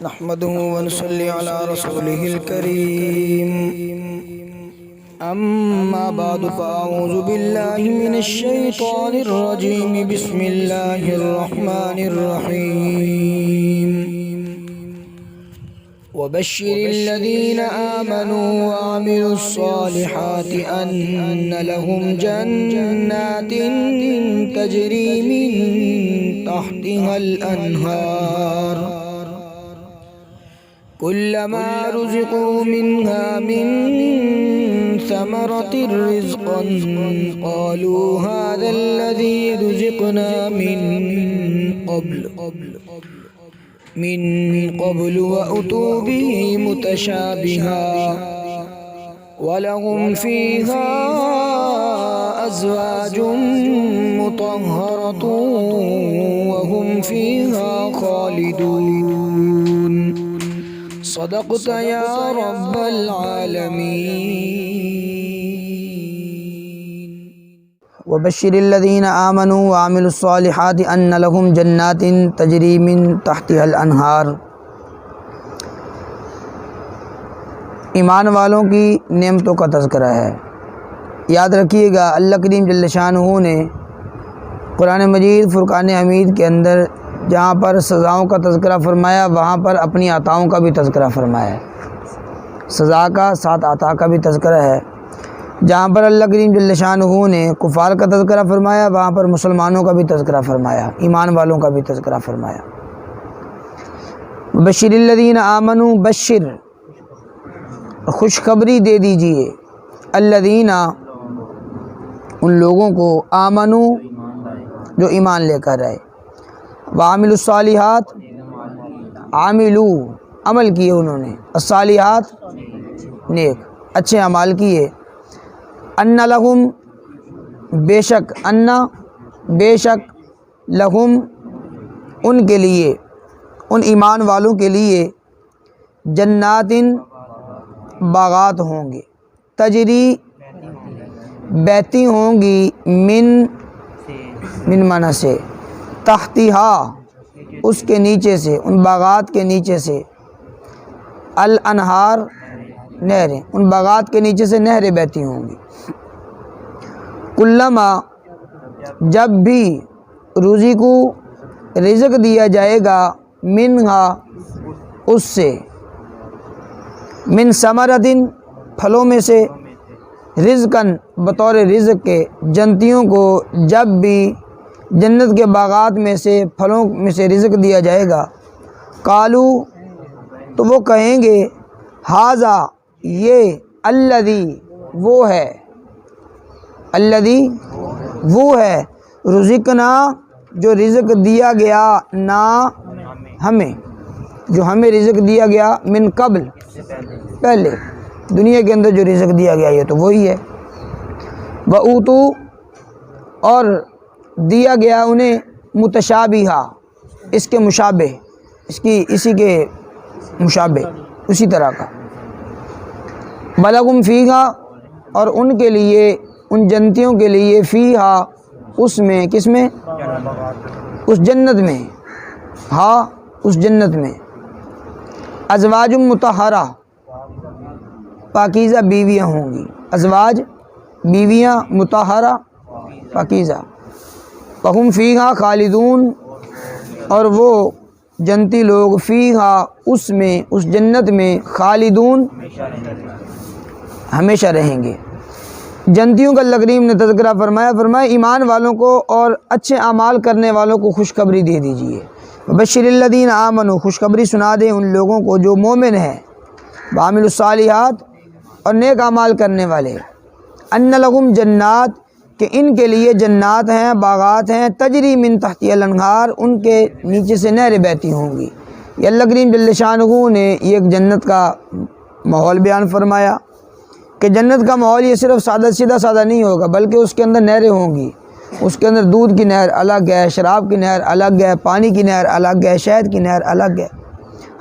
نحمده ونصلي على رسوله الكريم أما بعد فأعوذ بالله من الشيطان الرجيم بسم الله الرحمن الرحيم وبشر الذين آمنوا وعملوا الصالحات أن لهم جنات تجري من تحتها الأنهار كلما رزقوا منها من ثمرة رزقا قالوا هذا الذي رزقنا من قبل وأتوا به متشابها ولهم فيها أزواج مطهرة وهم فيها خالدون صدقت يا رب العالمين وبشر الذين آمنوا وعملوا الصالحات أن لهم جنات تجري من تحتها الأنهار۔ ایمان والوں کی نعمتوں کا تذکرہ ہے۔ یاد رکھیے گا اللہ کریم جل شانہ نے قرآن مجید فرقان حمید کے اندر جہاں پر سزاؤں کا تذکرہ فرمایا وہاں پر اپنی عطاؤں کا بھی تذکرہ فرمایا ہے۔ سزا کا ساتھ عطا کا بھی تذکرہ ہے۔ جہاں پر اللہ کریم جل شانہ نے کفار کا تذکرہ فرمایا وہاں پر مسلمانوں کا بھی تذکرہ فرمایا، ایمان والوں کا بھی تذکرہ فرمایا۔ بشر الذین آمنوا، بشر خوشخبری دے دیجئے، الذین ان لوگوں کو، آمنو جو ایمان لے کر آئے، وعاملوا الصالحات عاملو عمل کیے انہوں نے، الصالحات نیک اچھے اعمال کیے، ان لہم بے شک، ان بے شک، لہم ان کے لیے، ان ایمان والوں کے لیے، جنات باغات ہوں گے، تجری بہتی ہوں گی، من معنی سے، تحتہا اس کے نیچے سے، ان باغات کے نیچے سے، الانہار نہریں، ان باغات کے نیچے سے نہریں بہتی ہوں گی۔ کلما جب بھی روزی کو رزق دیا جائے گا، منہا اس سے، من ثمرۃ پھلوں میں سے، رزقاً بطور رزق کے، جنتیوں کو جب بھی جنت کے باغات میں سے پھلوں میں سے رزق دیا جائے گا، قالو تو وہ کہیں گے، ھذا یہ، الذی وہ ہے، الذی وہ ہے، رزقنا جو رزق دیا گیا، نا ہمیں، جو ہمیں رزق دیا گیا، من قبل پہلے دنیا کے اندر جو رزق دیا گیا یہ تو وہی ہے، وَأُوتُوا اور دیا گیا انہیں، متشابہہ اس کے مشابہ، اسی کے مشابہ اسی طرح کا، وَلَهُمْ فِيهَا اور ان کے لیے، ان جنتیوں کے لیے، فیہا اس میں، کس میں، اس جنت میں، ہاں اس جنت میں، ازواج مطہرہ پاکیزہ بیویاں ہوں گی، ازواج بیویاں، مطہرہ پاکیزہ، وہم فیہا خالدون اور وہ جنتی لوگ، فیہا اس میں، اس جنت میں، خالدون ہمیشہ رہیں گے۔ جنتیوں کا اللہ کریم نے تذکرہ فرمایا ایمان والوں کو اور اچھے اعمال کرنے والوں کو خوشخبری دے دیجئے، بشر الذین آمنوا خوشخبری سنا دیں ان لوگوں کو جو مومن ہیں، وعاملوا الصالحات اور نیک اعمال کرنے والے، ان لہم جنات کہ ان کے لیے جنات ہیں، باغات ہیں، تجری من تحتہا الانہار ان کے نیچے سے نہریں بہتی ہوں گی۔ یہ اللہ کریم جل شانہ نے یہ ایک جنت کا ماحول بیان فرمایا کہ جنت کا ماحول یہ صرف سیدھا سادہ نہیں ہوگا بلکہ اس کے اندر نہریں ہوں گی، اس کے اندر دودھ کی نہر الگ ہے، شراب کی نہر الگ ہے، پانی کی نہر الگ ہے، شہد کی نہر الگ ہے،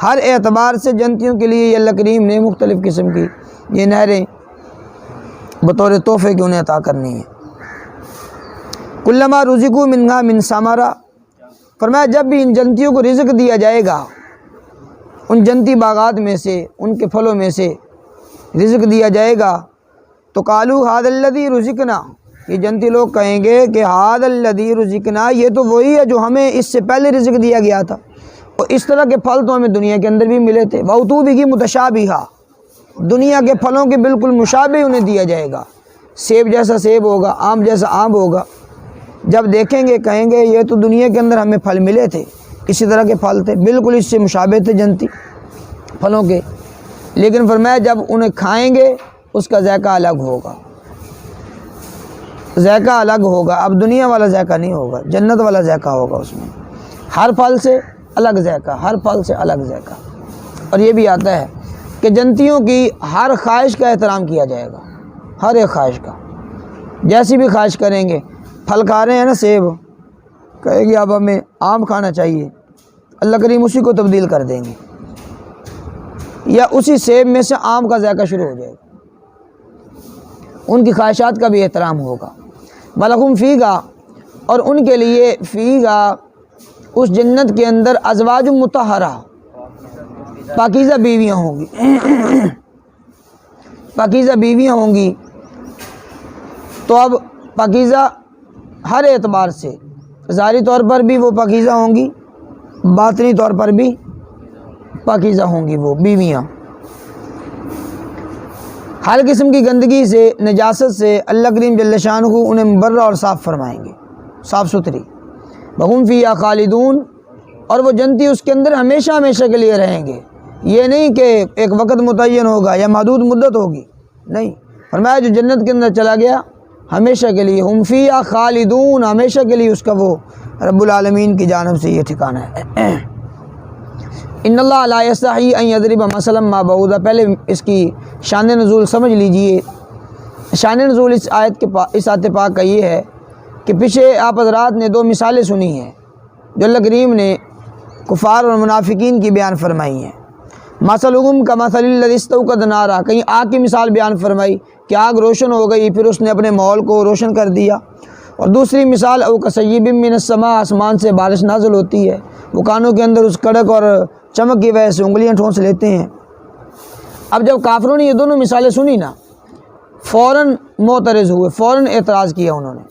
ہر اعتبار سے جنتیوں کے لیے یہ اللہ کریم نے مختلف قسم کی یہ نہریں بطور تحفے کی انہیں عطا کرنی ہے۔ کلما رزقوا منہا من ثمرہ، فرمایا جب بھی ان جنتیوں کو رزق دیا جائے گا ان جنتی باغات میں سے، ان کے پھلوں میں سے رزق دیا جائے گا تو قالوا ھذا الذی رزقنا، یہ جنتی لوگ کہیں گے کہ ھذا الذی رزقنا، یہ تو وہی ہے جو ہمیں اس سے پہلے رزق دیا گیا تھا، اور اس طرح کے پھل تو ہمیں دنیا کے اندر بھی ملے تھے۔ وَأُتُوا بِهِ مُتَشَابِهًا، دنیا کے پھلوں کے بالکل مشابہ انہیں دیا جائے گا، سیب جیسا سیب ہوگا، آم جیسا آم ہوگا۔ جب دیکھیں گے کہیں گے یہ تو دنیا کے اندر ہمیں پھل ملے تھے، اسی طرح کے پھل تھے، بالکل اس سے مشابہ تھے جنتی پھلوں کے، لیکن فرمایا جب انہیں کھائیں گے اس کا ذائقہ الگ ہوگا، ذائقہ الگ ہوگا، اب دنیا والا ذائقہ نہیں ہوگا، جنت والا ذائقہ ہوگا اس میں، ہر پھل سے الگ ذائقہ، ہر پھل سے الگ ذائقہ۔ اور یہ بھی آتا ہے کہ جنتیوں کی ہر خواہش کا احترام کیا جائے گا، ہر ایک خواہش کا، جیسی بھی خواہش کریں گے، پھل کھا رہے ہیں نا سیب، کہے گی اب ہمیں آم کھانا چاہیے، اللہ کریم اسی کو تبدیل کر دیں گے، یا اسی سیب میں سے آم کا ذائقہ شروع ہو جائے گا، ان کی خواہشات کا بھی احترام ہوگا۔ وَلَهُمْ فِيهَا، اور ان کے لیے فِيهَا اس جنت کے اندر ازواج مطہرہ، پاکیزہ بیویاں ہوں گی، پاکیزہ بیویاں ہوں گی۔ تو اب پاکیزہ ہر اعتبار سے، ظاہری طور پر بھی وہ پاکیزہ ہوں گی، باطنی طور پر بھی پاکیزہ ہوں گی وہ بیویاں، ہر قسم کی گندگی سے، نجاست سے اللہ کریم جل شانہ انہیں مبرہ اور صاف فرمائیں گے، صاف ستھری۔ وَهُمْ فِيهَا خَالِدُونَ، اور وہ جنتی اس کے اندر ہمیشہ ہمیشہ کے لیے رہیں گے، یہ نہیں کہ ایک وقت متعین ہوگا یا محدود مدت ہوگی، نہیں، فرمایا جو جنت کے اندر چلا گیا ہمیشہ کے لیے، ہم فیہا خالدون، ہمیشہ کے لیے اس کا وہ رب العالمین کی جانب سے یہ ٹھکانہ ہے۔ ان اللہ لا یستحی ان یضرب مثلا ما بعوضہ، پہلے اس کی شان نزول سمجھ لیجئے۔ شان نزول اس آیت پاک کا یہ ہے کہ پیچھے آپ حضرات نے دو مثالیں سنی ہیں جو اللہ کریم نے کفار اور منافقین کی بیان فرمائی ہیں۔ مثلہم کمثل الذی استوقد نارا، کہیں آگ کی مثال بیان فرمائی کہ آگ روشن ہو گئی پھر اس نے اپنے ماحول کو روشن کر دیا، اور دوسری مثال او کصیب من السماء، آسمان سے بارش نازل ہوتی ہے، وہ کانوں کے اندر اس کڑک اور چمک کی وجہ سے انگلیاں ٹھونس لیتے ہیں۔ اب جب کافروں نے یہ دونوں مثالیں سنی نا، فوراً معترض ہوئے، فوراً اعتراض کیا انہوں نے،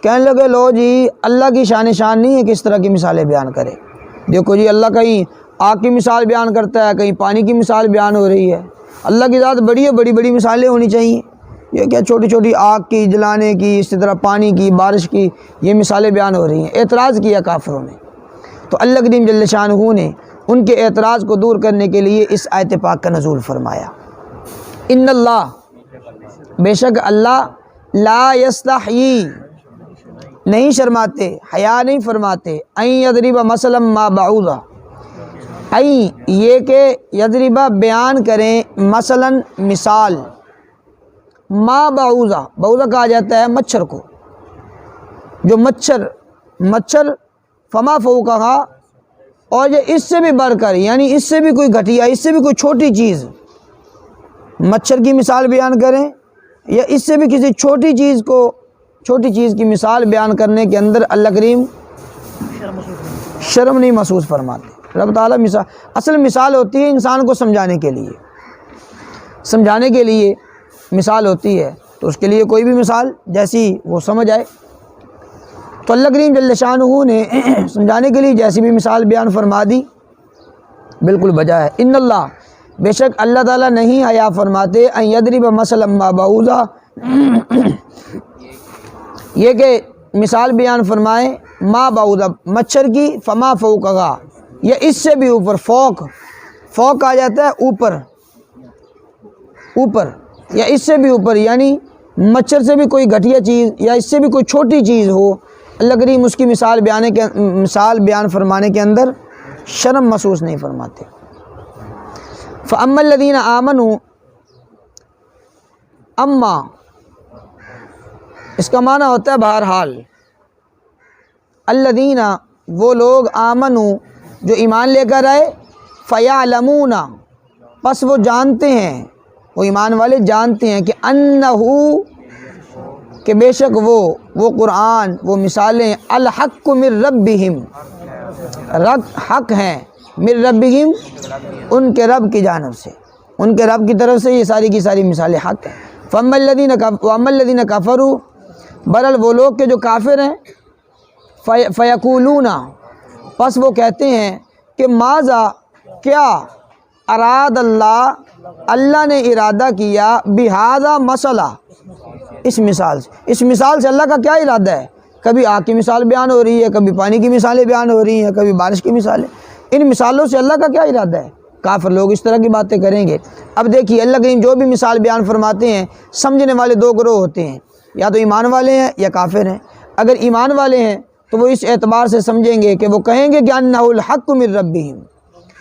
کہنے لگے لو جی اللہ کی شان نہیں ہے کہ اس طرح کی مثالیں بیان کرے، دیکھو جی اللہ کہیں آگ کی مثال بیان کرتا ہے، کہیں پانی کی مثال بیان ہو رہی ہے، اللہ کی ذات بڑی ہے، بڑی بڑی مثالیں ہونی چاہیے، یہ کیا چھوٹی چھوٹی آگ کی جلانے کی، اسی طرح پانی کی، بارش کی، یہ مثالیں بیان ہو رہی ہیں۔ اعتراض کیا کافروں نے، تو اللہ کریم جل شانہ نے ان کے اعتراض کو دور کرنے کے لیے اس آیت پاک کا نزول فرمایا۔ ان اللہ، بے شک اللہ، لا یستحیی، نہیں شرماتے، حیا نہیں فرماتے، ان یضرب مثلا ما بعوضہ، یہ کہ یضربہ بیان کریں، مثلا مثال، ما بعوضہ، بعوضہ کہا جاتا ہے مچھر کو، جو مچھر فما فوقہا، اور یہ اس سے بھی بڑھ کر، یعنی اس سے بھی کوئی گھٹیا، اس سے بھی کوئی چھوٹی چیز، مچھر کی مثال بیان کریں یا اس سے بھی کسی چھوٹی چیز کی مثال بیان کرنے کے اندر اللہ کریم شرم نہیں محسوس فرماتے۔ رب تعالیٰ اصل مثال ہوتی ہے انسان کو سمجھانے کے لیے مثال ہوتی ہے، تو اس کے لیے کوئی بھی مثال جیسی وہ سمجھ آئے، تو اللہ کریم جل شانہ نے سمجھانے کے لیے جیسی بھی مثال بیان فرما دی، بالکل بجا ہے۔ ان اللہ، بے شک اللہ تعالیٰ نہیں حیا فرماتے، ان یضرب مثلا ما بعوضہ، یہ کہ مثال بیان فرمائیں ما بعوضہ، مچھر کی، فما فوقہا، یا اس سے بھی اوپر، فوق کہا جاتا ہے اوپر، یا اس سے بھی اوپر، یعنی مچھر سے بھی کوئی گھٹیا چیز یا اس سے بھی کوئی چھوٹی چیز ہو، اللہ کریم اس کی مثال بیان فرمانے کے اندر شرم محسوس نہیں فرماتے۔ فَأَمَّا الَّذِينَ آمَنُوا، اما اس کا معنی ہوتا ہے بہرحال، الذین، وہ لوگ، آمنوا، جو ایمان لے کر آئے، فَيَعْلَمُونَ، پس وہ جانتے ہیں، وہ ایمان والے جانتے ہیں کہ انہو، کہ بے شک وہ قرآن، وہ مثالیں، الحق من ربہم، حق ہیں من ربہم، ان کے رب کی جانب سے، ان کے رب کی طرف سے یہ ساری کی ساری مثالیں حق ہیں۔ فَأَمَّا الَّذِينَ كَفَرُوا، برحال وہ لوگ کے جو کافر ہیں، فَيَقُولُونَ، پس وہ کہتے ہیں کہ ماذا، کیا، اراد اللہ، اللہ نے ارادہ کیا، بہذا مسئلہ، اس مثال سے، اس مثال سے اللہ کا کیا ارادہ ہے؟ کبھی آگ کی مثال بیان ہو رہی ہے، کبھی پانی کی مثالیں بیان ہو رہی ہیں، کبھی بارش کی مثالیں، ان مثالوں سے اللہ کا کیا ارادہ ہے؟ کافر لوگ اس طرح کی باتیں کریں گے۔ اب دیکھیے اللہ کریم جو بھی مثال بیان فرماتے ہیں، سمجھنے والے دو گروہ ہوتے ہیں، یا تو ایمان والے ہیں یا کافر ہیں۔ اگر ایمان والے ہیں تو وہ اس اعتبار سے سمجھیں گے کہ وہ کہیں گے کہ انہ الحق من ربہم،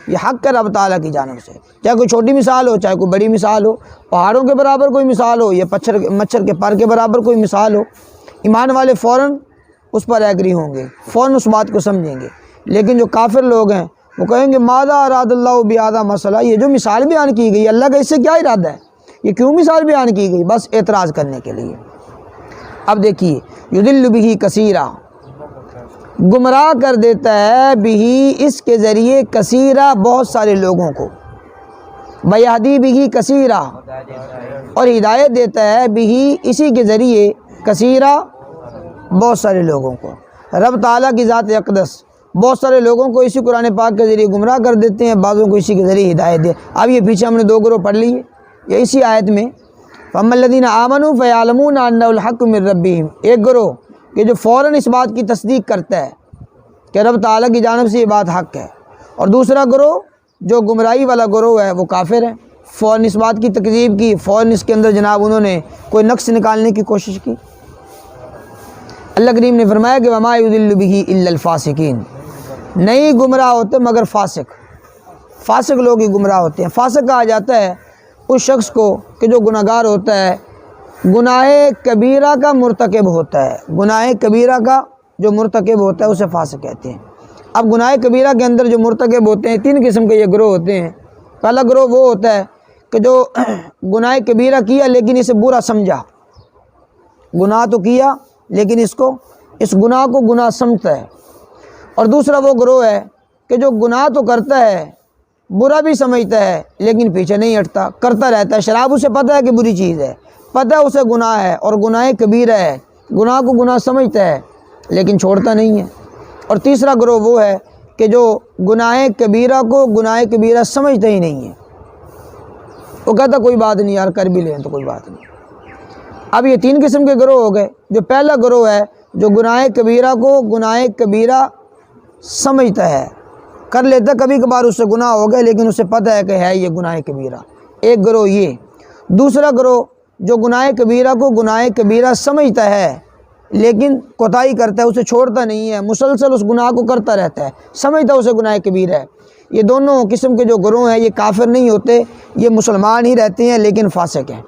یہ حق ہے رب تعالیٰ کی جانب سے، چاہے کوئی چھوٹی مثال ہو چاہے کوئی بڑی مثال ہو، پہاڑوں کے برابر کوئی مثال ہو یا مچھر کے پر کے برابر کوئی مثال ہو، ایمان والے فوراً اس پر ایگری ہوں گے، فوراً اس بات کو سمجھیں گے۔ لیکن جو کافر لوگ ہیں وہ کہیں گے ماذا اراد اللہ بہذا مسئلہ، یہ جو مثال بیان کی گئی اللہ کا اس سے کیا ارادہ ہے، یہ کیوں مثال بیان کی گئی؟ بس اعتراض کرنے کے لیے۔ اب دیکھیے یضل بہ کثیرا، گمراہ کر دیتا ہے بہی، اس کے ذریعے، کثیرہ بہت سارے لوگوں کو، ویہدی بہ کثیرا، اور ہدایت دیتا ہے بہی، اسی کے ذریعے، کثیرہ بہت سارے لوگوں کو۔ رب تعالیٰ کی ذات اقدس بہت سارے لوگوں کو اسی قرآن پاک کے ذریعے گمراہ کر دیتے ہیں، بعضوں کو اسی کے ذریعے ہدایت دے۔ اب یہ پیچھے ہم نے دو گروہ پڑھ لیے، یہ اسی آیت میں فَأَمَّا الَّذِينَ آمَنُوا فَيَعْلَمُونَ أَنَّهُ الْحَقُّ مِن رَبِّهِمْ، ایک گروہ کہ جو فوراً اس بات کی تصدیق کرتا ہے کہ رب تعالیٰ کی جانب سے یہ بات حق ہے، اور دوسرا گروہ جو گمراہی والا گروہ ہے وہ کافر ہے، فوراً اس بات کی تکذیب کی، فوراً اس کے اندر جناب انہوں نے کوئی نقص نکالنے کی کوشش کی۔ اللہ کریم نے فرمایا کہ وَمَا يُضِلُّ بِهِ إِلَّا الْفَاسِقِينَ، نہیں گمراہ ہوتے مگر فاسق، فاسق لوگ ہی گمراہ ہوتے ہیں۔ فاسق کہا جاتا ہے اس شخص کو کہ جو گناہ گار ہوتا ہے، گناہ کبیرہ کا مرتکب ہوتا ہے، گناہ کبیرہ کا جو مرتکب ہوتا ہے اسے فاسق کہتے ہیں۔ اب گناہ کبیرہ کے اندر جو مرتکب ہوتے ہیں، تین قسم کے یہ گروہ ہوتے ہیں۔ پہلا گروہ وہ ہوتا ہے کہ جو گناہ کبیرہ کیا لیکن اسے برا سمجھا، گناہ تو کیا لیکن اس گناہ کو گناہ سمجھتا ہے۔ اور دوسرا وہ گروہ ہے کہ جو گناہ تو کرتا ہے، برا بھی سمجھتا ہے لیکن پیچھے نہیں ہٹتا، کرتا رہتا ہے۔ شراب اسے پتہ ہے کہ بری چیز ہے، پتہ ہے اسے گناہ ہے اور گناہ کبیرہ ہے، گناہ کو گناہ سمجھتا ہے لیکن چھوڑتا نہیں ہے۔ اور تیسرا گروہ وہ ہے کہ جو گناہ کبیرہ کو گناہ کبیرہ سمجھتا ہی نہیں ہے، وہ کہتا کوئی بات نہیں یار، کر بھی لیں تو کوئی بات نہیں۔ اب یہ تین قسم کے گروہ ہو گئے۔ جو پہلا گروہ ہے جو گناہ کبیرہ کو گناہ کبیرہ سمجھتا ہے، کر لیتا، کبھی کبھار اس سے گناہ ہو گئے لیکن اسے پتہ ہے کہ ہے یہ گناہ کبیرہ، ایک گروہ یہ۔ دوسرا گروہ جو گناہ کبیرہ کو گناہ کبیرہ سمجھتا ہے لیکن کوتاہی کرتا ہے، اسے چھوڑتا نہیں ہے، مسلسل اس گناہ کو کرتا رہتا ہے، سمجھتا ہے اسے گناہ کبیرہ ہے۔ یہ دونوں قسم کے جو گروہ ہیں یہ کافر نہیں ہوتے، یہ مسلمان ہی رہتے ہیں لیکن فاسق ہیں۔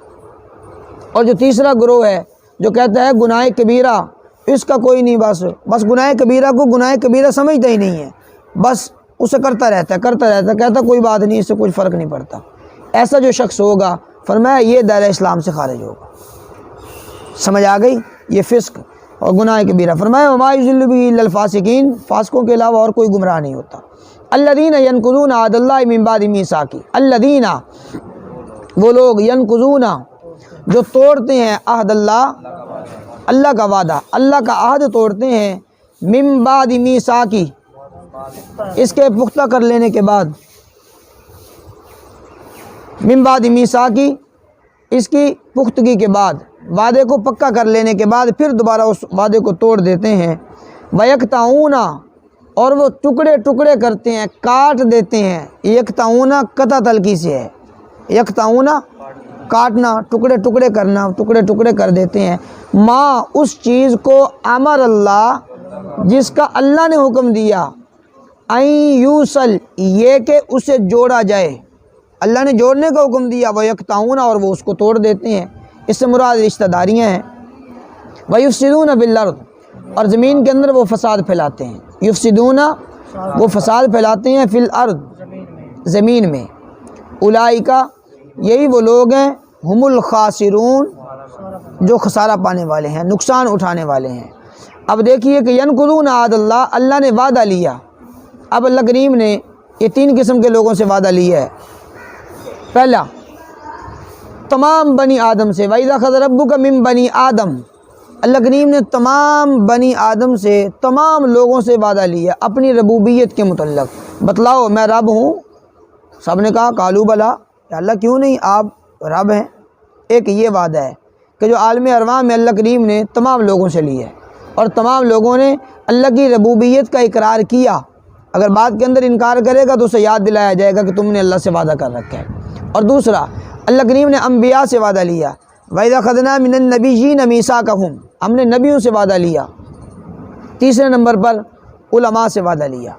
اور جو تیسرا گروہ ہے جو کہتا ہے گناہ کبیرہ اس کا کوئی نہیں، بس گناہ کبیرہ کو گناہ کبیرہ سمجھتا ہی نہیں ہے، بس اسے کرتا رہتا ہے، کہتا کوئی بات نہیں، اس سے کچھ فرق نہیں پڑتا۔ ایسا جو شخص ہوگا فرمایا یہ دائرہ اسلام سے خارج ہوگا۔ سمجھ آ گئی؟ یہ فسق اور گناہ کبیرہ۔ فرمایا وما یضل به الا الفاسقین، فاسقوں کے علاوہ اور کوئی گمراہ نہیں ہوتا۔ الذین ینقضون عہد اللہ من بعد میثاقہ، الذین وہ لوگ، ینقضون جو توڑتے ہیں، عہد اللہ، اللہ کا وعدہ، اللہ کا عہد توڑتے ہیں، من بعد میثاقہ، اس کے پختہ کر لینے کے بعد، من بعد میثاقہ، اس کی پختگی کے بعد، وعدے کو پکا کر لینے کے بعد پھر دوبارہ اس وعدے کو توڑ دیتے ہیں۔ وَيَقْطَعُونَ، اور وہ ٹکڑے ٹکڑے کرتے ہیں، کاٹ دیتے ہیں۔ یقطعون قطع تلقی سے ہے، یقطعون کاٹنا، ٹکڑے ٹکڑے کرنا، ٹکڑے ٹکڑے کر دیتے ہیں۔ ما، اس چیز کو، امر اللہ، جس کا اللہ نے حکم دیا، این یوصل، یہ کہ اسے جوڑا جائے، اللہ نے جوڑنے کا حکم دیا، وَيَقْطَعُونَ، اور وہ اس کو توڑ دیتے ہیں۔ اس سے مراد رشتہ داریاں ہیں۔ وَيُفْسِدُونَ فِي الْأَرْضِ، اور زمین کے اندر وہ فساد پھیلاتے ہیں۔ یفسدون، وہ فساد پھیلاتے ہیں، فی الارض، زمین میں۔ اولئک، یہی وہ لوگ ہیں، ہم الخاسرون، جو خسارہ پانے والے ہیں، نقصان اٹھانے والے ہیں۔ اب دیکھیے کہ ینقضون عہد اللہ، اللہ نے وعدہ لیا، اب اللہ کریم نے یہ 3 قسم کے لوگوں سے وعدہ لیا ہے۔ پہلا، تمام بنی آدم سے، وَإِذَا أَخَذَ رَبُّكَ مِن بَنِي آدم، اللہ کریم نے تمام بنی آدم سے، تمام لوگوں سے وعدہ لیا اپنی ربوبیت کے متعلق، بتلاؤ میں رب ہوں۔ سب نے کہا قالوا بلا، یا اللہ کیوں نہیں، آپ رب ہیں۔ ایک یہ وعدہ ہے کہ جو عالم ارواح میں اللہ کریم نے تمام لوگوں سے لیا ہے، اور تمام لوگوں نے اللہ کی ربوبیت کا اقرار کیا۔ اگر بات کے اندر انکار کرے گا تو اسے یاد دلایا جائے گا کہ تم نے اللہ سے وعدہ کر رکھا ہے۔ اور دوسرا، اللہ کریم نے انبیاء سے وعدہ لیا، وَإِذَا أَخَذْنَا مِنَ النَّبِيِّينَ مِيثَاقَهُمْ، ہم نے نبیوں سے وعدہ لیا۔ تیسرے نمبر پر علماء سے وعدہ لیا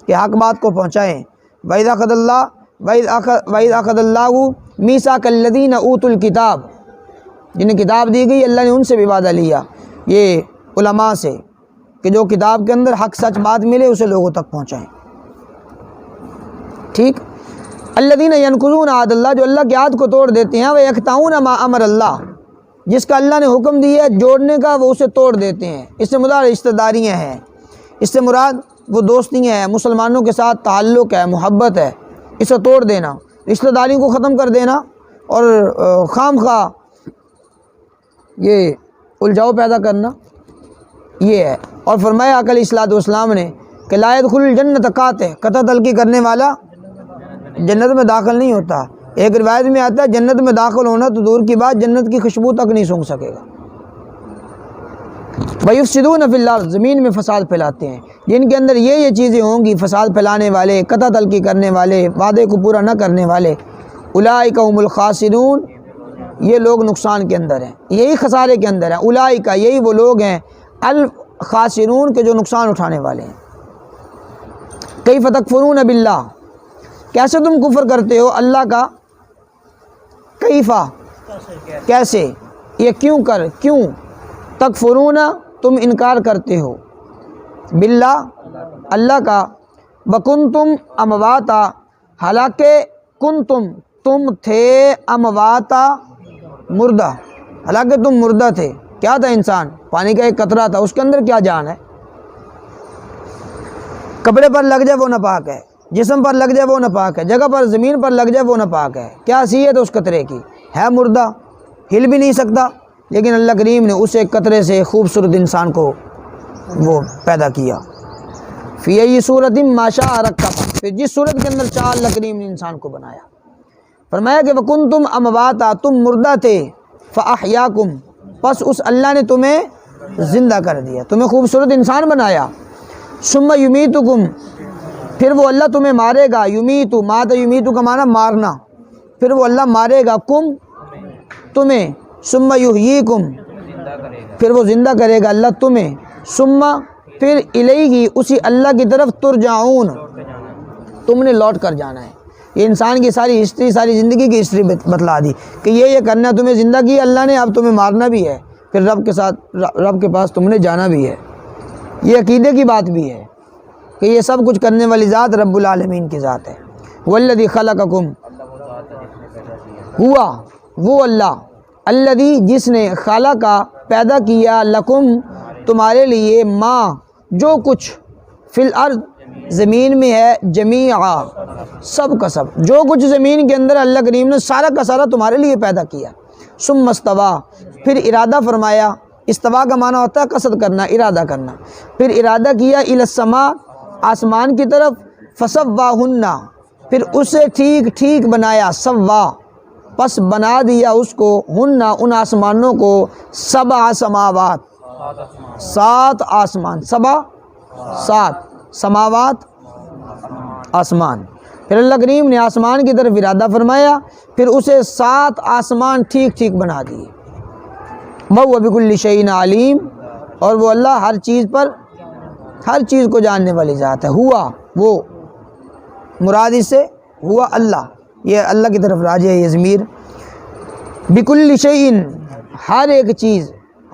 کہ حق بات کو پہنچائیں۔ وَإِذَا أَخَذَ اللَّهُ مِيثَاقَ الَّذِينَ أُوتُوا الْكِتَابَ، جنہیں کتاب دی گئی اللہ نے ان سے بھی وعدہ لیا، یہ علماء سے، کہ جو کتاب کے اندر حق سچ بات ملے اسے لوگوں تک پہنچائیں۔ ٹھیک، الذین ینقضون عہد اللہ، جو اللہ کے عہد کو توڑ دیتے ہیں، ویقطعون ما امر اللہ، جس کا اللہ نے حکم دیا ہے جوڑنے کا وہ اسے توڑ دیتے ہیں۔ اس سے مراد رشتہ داریاں ہیں، اس سے مراد وہ دوستیاں ہیں، مسلمانوں کے ساتھ تعلق ہے، محبت ہے، اسے توڑ دینا، رشتہ داریوں کو ختم کر دینا، اور خام خواہ یہ الجھاؤ پیدا کرنا، یہ ہے۔ اور فرمایا آقا علیہ الصلوۃ والسلام نے کہ لا يدخل الجنۃ قاطع، قطع تلقی کرنے والا جنت میں داخل نہیں ہوتا۔ ایک روایت میں آتا ہے جنت میں داخل ہونا تو دور کی بات، جنت کی خوشبو تک نہیں سونگھ سکے گا۔ وَيُفْسِدُونَ فِي الْأَرْضِ، زمین میں فساد پھیلاتے ہیں، جن کے اندر یہ چیزیں ہوں گی، فساد پھیلانے والے، قطع تلقی کرنے والے، وعدے کو پورا نہ کرنے والے، اولئک هم الخاسرون، یہ لوگ نقصان کے اندر ہیں، یہی خسارے کے اندر ہیں۔ اولئک، یہی وہ لوگ ہیں، الخاسرون، کے جو نقصان اٹھانے والے ہیں۔ کیف تکفرون باللہ، کیسے تم کفر کرتے ہو اللہ کا، کیفا، کیسے، یہ کیوں کر، کیوں، تکفرون، تم انکار کرتے ہو، باللہ، اللہ کا، وکنتم امواتا، حالانکہ کنتم، تم تھے، امواتا، مردہ، حالانکہ تم مردہ تھے۔ کیا تھا انسان؟ پانی کا ایک قطرہ تھا، اس کے اندر کیا جان ہے؟ کپڑے پر لگ جائے وہ ناپاک ہے، جسم پر لگ جائے وہ ناپاک ہے، جگہ پر زمین پر لگ جائے وہ ناپاک ہے۔ کیا حیثیت ہے اس قطرے کی؟ ہے مردہ، ہل بھی نہیں سکتا، لیکن اللہ کریم نے اس ایک قطرے سے خوبصورت انسان کو وہ پیدا کیا۔ فی ای صورت ما شاء رکب، پھر جس صورت کے اندر چاہ اللہ کریم نے انسان کو بنایا۔ فرمایا کہ وکنتم امواتا، تم مردہ تھے، فاحیاکم، پس اس اللہ نے تمہیں زندہ کر دیا، تمہیں خوبصورت انسان بنایا۔ ثم یمیتکم، پھر وہ اللہ تمہیں مارے گا، یمیتو، مات یمیتو کا معنی مارنا، پھر وہ اللہ مارے گا، کم، تمہیں، ثم یحییکم، پھر وہ زندہ کرے گا اللہ تمہیں، ثم، پھر الیہ، اسی اللہ کی طرف، ترجعون، تم نے لوٹ کر جانا ہے۔ یہ انسان کی ساری ہسٹری، ساری زندگی کی ہسٹری بتلا دی کہ یہ کرنا، تمہیں زندہ کیا اللہ نے، اب تمہیں مارنا بھی ہے، پھر رب کے ساتھ، رب کے پاس تم نے جانا بھی ہے۔ یہ عقیدے کی بات بھی ہے کہ یہ سب کچھ کرنے والی ذات رب العالمین کی ذات ہے۔ والذی خلقکم، ہوا وہ اللہ، الذی، جس نے، خلقا، پیدا کیا، لکم، تمہارے لیے، ما، جو کچھ، فی الارض، زمین میں ہے، جمیعا، سب کا سب، جو کچھ زمین کے اندر اللہ کریم نے سارا کا سارا تمہارے لیے پیدا کیا۔ ثم استویٰ، پھر ارادہ فرمایا، استوا کا معنی ہوتا ہے قصد کرنا، ارادہ کرنا، پھر ارادہ کیا، الی السماء، آسمان کی طرف، فسواہن، پھر اسے ٹھیک ٹھیک بنایا، سوا، پس بنا دیا اس کو، ہن، ان آسمانوں کو، سبع سماوات، 7 آسمان، سبع، 7 سماوات، آسمان۔ پھر اللہ کریم نے آسمان کی طرف ارادہ فرمایا، پھر اسے 7 آسمان ٹھیک ٹھیک بنا دیے۔ وَهُوَ بِكُلِّ شَيْءٍ عَلِيمٌ، اور وہ اللہ ہر چیز پر، ہر چیز کو جاننے والی ذات ہے۔ ہوا وہ، مراد اس سے ہوا اللہ، یہ اللہ کی طرف راجع ہے یہ ضمیر۔ بِكُلِّ شَيْءٍ، ہر ایک چیز،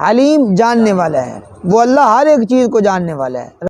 علیم، جاننے والا ہے، وہ اللہ ہر ایک چیز کو جاننے والا ہے۔